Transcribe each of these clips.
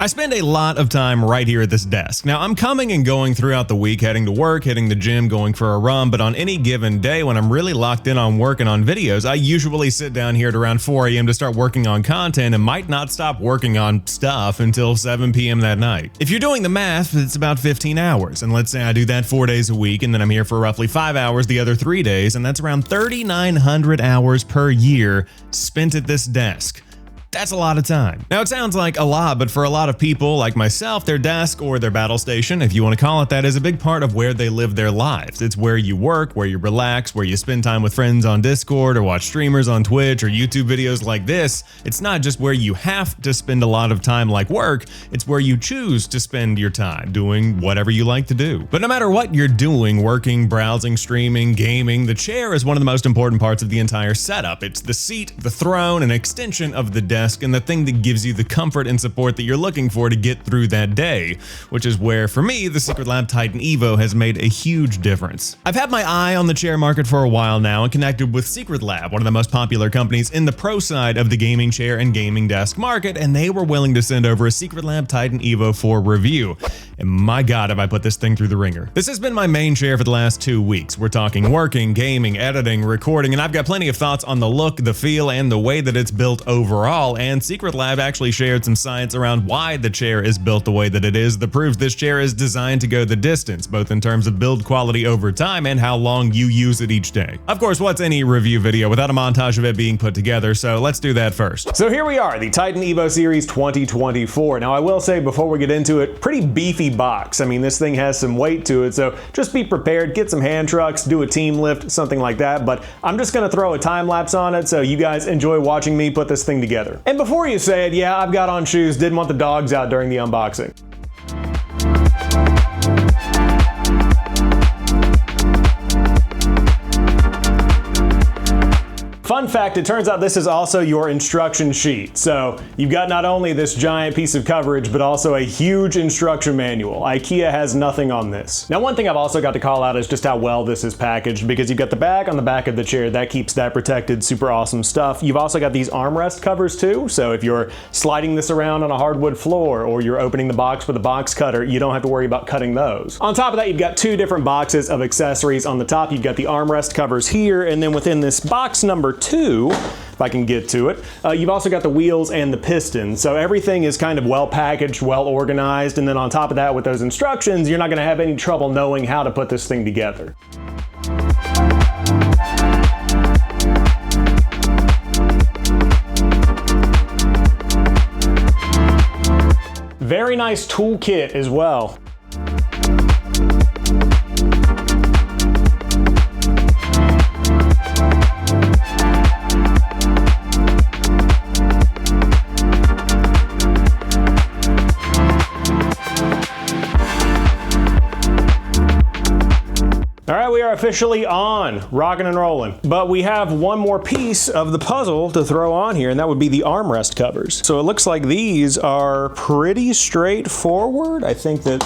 I spend a lot of time right here at this desk. Now, I'm coming and going throughout the week, heading to work, hitting the gym, going for a run, but on any given day when I'm really locked in on working on videos, I usually sit down here at around 4 a.m. to start working on content and might not stop working on stuff until 7 p.m. that night. If you're doing the math, it's about 15 hours, and let's say I do that 4 days a week, and then I'm here for roughly 5 hours the other 3 days, and that's around 3,900 hours per year spent at this desk. That's a lot of time. Now, it sounds like a lot, but for a lot of people like myself, their desk or their battle station, if you want to call it that, is a big part of where they live their lives. It's where you work, where you relax, where you spend time with friends on Discord or watch streamers on Twitch or YouTube videos like this. It's not just where you have to spend a lot of time like work, it's where you choose to spend your time doing whatever you like to do. But no matter what you're doing, working, browsing, streaming, gaming, the chair is one of the most important parts of the entire setup. It's the seat, the throne, an extension of the desk, and the thing that gives you the comfort and support that you're looking for to get through that day, which is where, for me, the Secretlab TITAN Evo has made a huge difference. I've had my eye on the chair market for a while now and connected with Secretlab, one of the most popular companies in the pro side of the gaming chair and gaming desk market, and they were willing to send over a Secretlab TITAN Evo for review. And my God, have I put this thing through the ringer. This has been my main chair for the last 2 weeks. We're talking working, gaming, editing, recording, and I've got plenty of thoughts on the look, the feel, and the way that it's built overall, and Secretlab actually shared some science around why the chair is built the way that it is that proves this chair is designed to go the distance, both in terms of build quality over time and how long you use it each day. Of course, what's any review video without a montage of it being put together, so let's do that first. So here we are, the TITAN Evo Series 2024. Now I will say before we get into it, pretty beefy box. I mean, this thing has some weight to it, so just be prepared, get some hand trucks, do a team lift, something like that, but I'm just gonna throw a time lapse on it so you guys enjoy watching me put this thing together. And before you say it, yeah, I've got on shoes, didn't want the dogs out during the unboxing. Fun fact, it turns out this is also your instruction sheet. So you've got not only this giant piece of coverage, but also a huge instruction manual. IKEA has nothing on this. Now, one thing I've also got to call out is just how well this is packaged, because you've got the bag on the back of the chair that keeps that protected, super awesome stuff. You've also got these armrest covers too. So if you're sliding this around on a hardwood floor or you're opening the box with a box cutter, you don't have to worry about cutting those. On top of that, you've got 2 different boxes of accessories. On the top, you've got the armrest covers here, and then within this box number 2, if I can get to it, you've also got the wheels and the pistons. So everything is kind of well packaged, well organized, and then on top of that with those instructions, you're not going to have any trouble knowing how to put this thing together. Very nice toolkit as well. All right, we are officially on, rocking and rolling. But we have one more piece of the puzzle to throw on here, and that would be the armrest covers. So it looks like these are pretty straightforward. I think that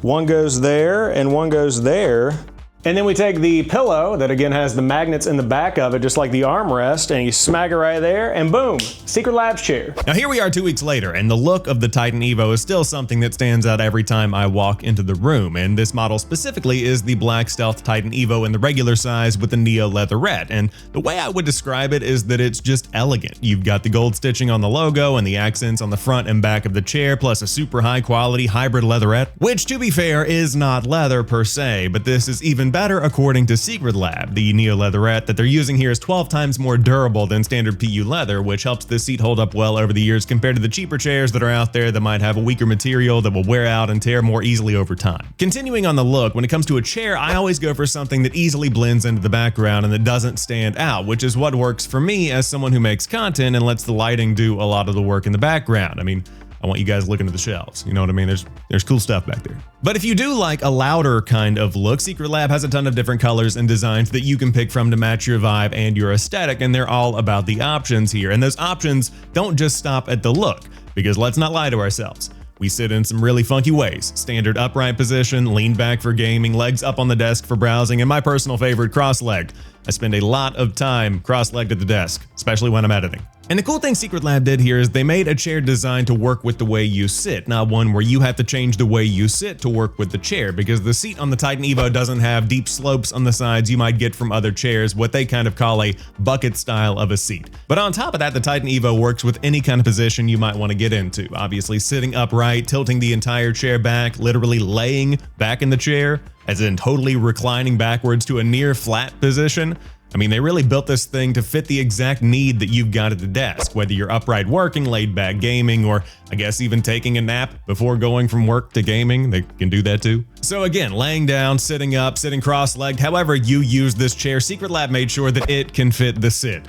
one goes there and one goes there. And then we take the pillow that again has the magnets in the back of it, just like the armrest, and you smack it right there, and boom, Secretlab's chair. Now here we are 2 weeks later, and the look of the TITAN Evo is still something that stands out every time I walk into the room, and this model specifically is the Black Stealth TITAN Evo in the regular size with the Neo Leatherette, and the way I would describe it is that it's just elegant. You've got the gold stitching on the logo and the accents on the front and back of the chair, plus a super high quality hybrid leatherette, which to be fair is not leather per se, but this is even better according to Secretlab. The Neo Leatherette that they're using here is 12 times more durable than standard PU leather, which helps this seat hold up well over the years compared to the cheaper chairs that are out there that might have a weaker material that will wear out and tear more easily over time. Continuing on the look, when it comes to a chair, I always go for something that easily blends into the background and that doesn't stand out, which is what works for me as someone who makes content and lets the lighting do a lot of the work in the background. I mean, I want you guys looking at the shelves. You know what I mean? There's cool stuff back there. But if you do like a louder kind of look, Secretlab has a ton of different colors and designs that you can pick from to match your vibe and your aesthetic, and they're all about the options here. And those options don't just stop at the look, because let's not lie to ourselves. We sit in some really funky ways. Standard upright position, lean back for gaming, legs up on the desk for browsing, and my personal favorite, cross-legged. I spend a lot of time cross-legged at the desk, especially when I'm editing. And the cool thing Secretlab did here is they made a chair designed to work with the way you sit, not one where you have to change the way you sit to work with the chair, because the seat on the Titan Evo doesn't have deep slopes on the sides you might get from other chairs, what they kind of call a bucket style of a seat. But on top of that, the Titan Evo works with any kind of position you might want to get into. Obviously sitting upright, tilting the entire chair back, literally laying back in the chair, as in totally reclining backwards to a near flat position. I mean, they really built this thing to fit the exact need that you've got at the desk, whether you're upright working, laid back gaming, or I guess even taking a nap before going from work to gaming. They can do that too. So again, laying down, sitting up, sitting cross-legged, however you use this chair, Secretlab made sure that it can fit the sit.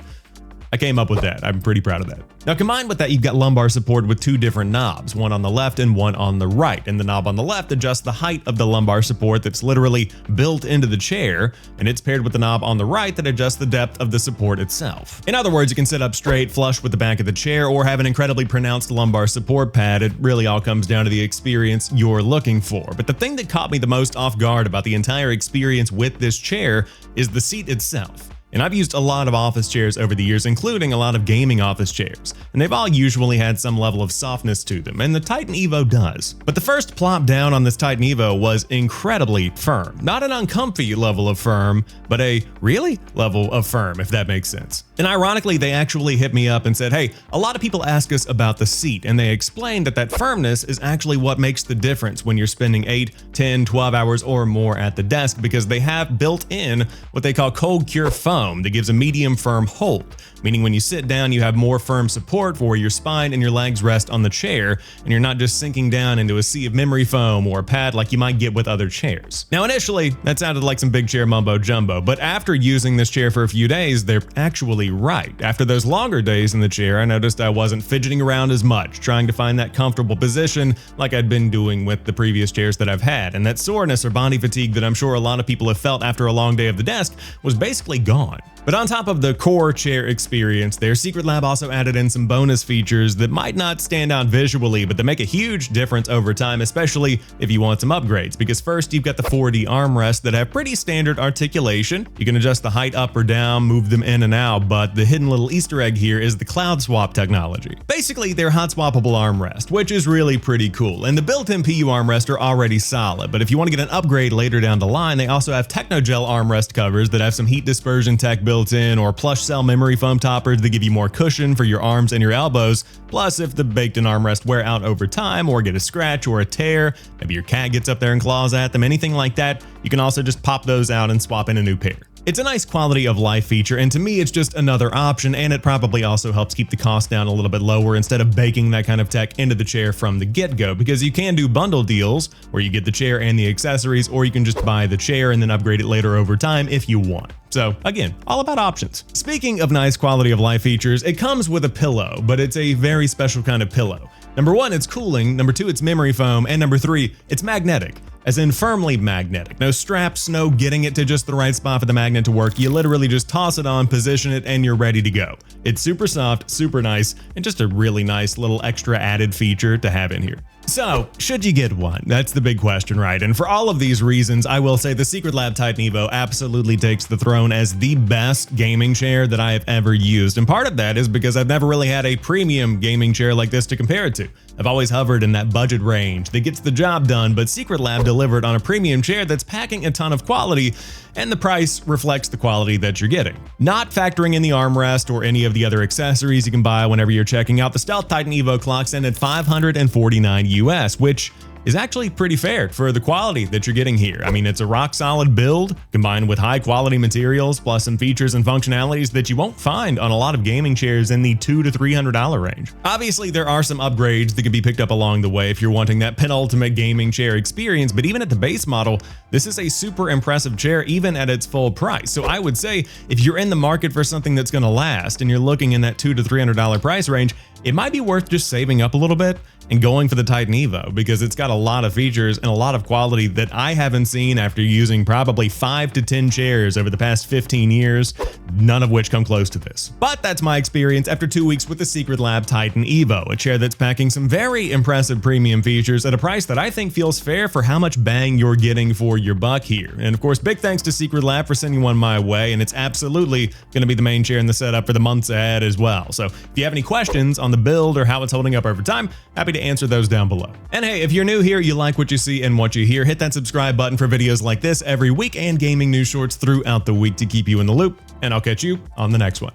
I came up with that. I'm pretty proud of that. Now combined with that, you've got lumbar support with two different knobs, one on the left and one on the right. And the knob on the left adjusts the height of the lumbar support that's literally built into the chair, and it's paired with the knob on the right that adjusts the depth of the support itself. In other words, you can sit up straight, flush with the back of the chair, or have an incredibly pronounced lumbar support pad. It really all comes down to the experience you're looking for. But the thing that caught me the most off guard about the entire experience with this chair is the seat itself. And I've used a lot of office chairs over the years, including a lot of gaming office chairs, and they've all usually had some level of softness to them, and the Titan Evo does. But the first plop down on this Titan Evo was incredibly firm. Not an uncomfy level of firm, but a really level of firm, if that makes sense. And ironically, they actually hit me up and said, hey, a lot of people ask us about the seat, and they explained that that firmness is actually what makes the difference when you're spending 8, 10, 12 hours or more at the desk, because they have built in what they call cold cure foam that gives a medium firm hold, meaning when you sit down, you have more firm support for where your spine and your legs rest on the chair, and you're not just sinking down into a sea of memory foam or a pad like you might get with other chairs. Now, initially, that sounded like some big chair mumbo jumbo, but after using this chair for a few days, they're actually right. After those longer days in the chair, I noticed I wasn't fidgeting around as much, trying to find that comfortable position like I'd been doing with the previous chairs that I've had, and that soreness or body fatigue that I'm sure a lot of people have felt after a long day of the desk was basically gone. But on top of the core chair experience there, Secretlab also added in some bonus features that might not stand out visually, but they make a huge difference over time, especially if you want some upgrades. Because first, you've got the 4D armrests that have pretty standard articulation. You can adjust the height up or down, move them in and out, but the hidden little Easter egg here is the cloud swap technology. Basically, they're hot swappable armrest, which is really pretty cool. And the built-in PU armrests are already solid, but if you want to get an upgrade later down the line, they also have Technogel armrest covers that have some heat dispersion tech built in, or plush cell memory foam toppers that give you more cushion for your arms and your elbows. Plus, if the baked-in armrests wear out over time or get a scratch or a tear, maybe your cat gets up there and claws at them, anything like that, you can also just pop those out and swap in a new pair. It's a nice quality of life feature, and to me it's just another option, and it probably also helps keep the cost down a little bit lower instead of baking that kind of tech into the chair from the get-go, because you can do bundle deals where you get the chair and the accessories, or you can just buy the chair and then upgrade it later over time if you want. So again, all about options. Speaking of nice quality of life features, it comes with a pillow, but it's a very special kind of pillow. Number 1, it's cooling. Number 2, it's memory foam. And number 3, it's magnetic. As in firmly magnetic. No straps, no getting it to just the right spot for the magnet to work. You literally just toss it on, position it, and you're ready to go. It's super soft, super nice, and just a really nice little extra added feature to have in here. So, should you get one? That's the big question, right? And for all of these reasons, I will say the Secretlab Titan Evo absolutely takes the throne as the best gaming chair that I have ever used. And part of that is because I've never really had a premium gaming chair like this to compare it to. I've always hovered in that budget range that gets the job done, but Secretlab delivered on a premium chair that's packing a ton of quality, and the price reflects the quality that you're getting. Not factoring in the armrest or any of the other accessories you can buy whenever you're checking out, the Stealth Titan Evo clocks in at $549 US, which is actually pretty fair for the quality that you're getting here. I mean, it's a rock solid build combined with high quality materials plus some features and functionalities that you won't find on a lot of gaming chairs in the $200 to $300 range. Obviously, there are some upgrades that can be picked up along the way if you're wanting that penultimate gaming chair experience, but even at the base model, this is a super impressive chair even at its full price. So I would say if you're in the market for something that's going to last and you're looking in that $200 to $300 price range, it might be worth just saving up a little bit and going for the Titan Evo because it's got a lot of features and a lot of quality that I haven't seen after using probably 5 to 10 chairs over the past 15 years, none of which come close to this. But that's my experience after 2 weeks with the Secretlab TITAN Evo, a chair that's packing some very impressive premium features at a price that I think feels fair for how much bang you're getting for your buck here. And of course, big thanks to Secretlab for sending one my way, and it's absolutely going to be the main chair in the setup for the months ahead as well. So if you have any questions on the build or how it's holding up over time, happy to answer those down below. And hey, if you're new here, you like what you see and what you hear, hit that subscribe button for videos like this every week and gaming news shorts throughout the week to keep you in the loop, and I'll catch you on the next one.